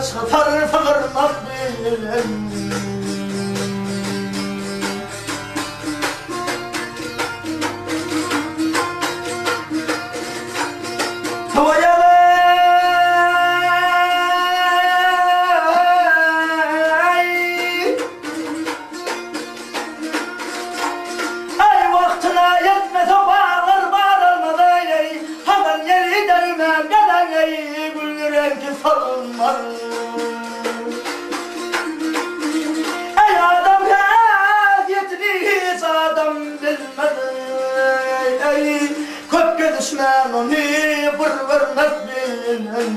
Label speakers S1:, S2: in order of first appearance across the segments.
S1: çıkar fırmak bilen. Ey adam haziyetini hiç adam bilmedi. Ey köpke düşman onu bir vermez bilen.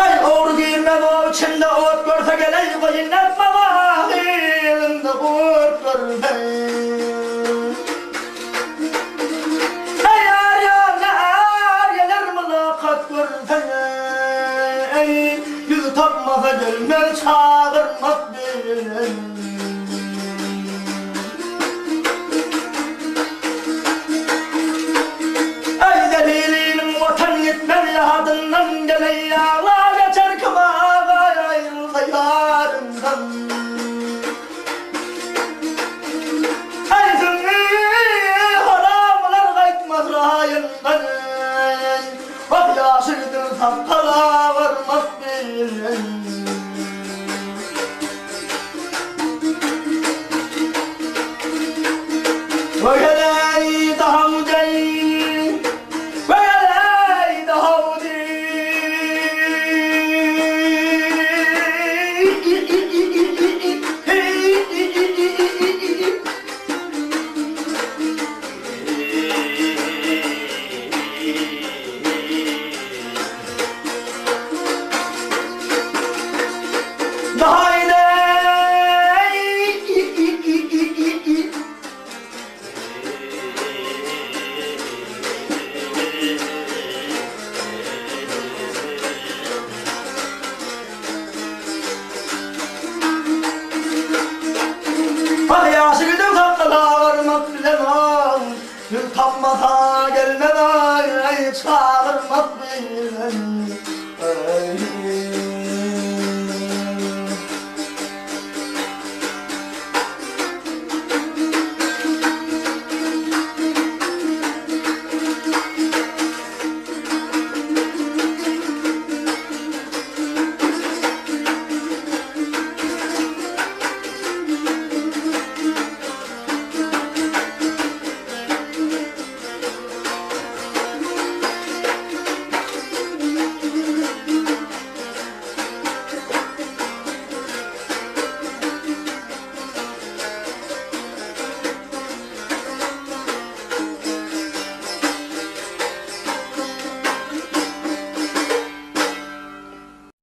S1: Ey oğru girmez o içinde ot görse geley koyun etme vahilinde ot görme. Yüz tapmasa gelmez çağırmak bilen. Ey delilinim vatan gitmez yadından gelen yağlar geçer kımağa ayrılsa yarından. Ey zümrü haramlar kaytmaz rayından. Bak yaşıdır sapkala varmak bilen. Vegeley daha udey, vegeley daha udey. Daha iyi. Hadi yaşıdım sakla varmak bilemem. Yıl tapmasa gelmez ay çağır.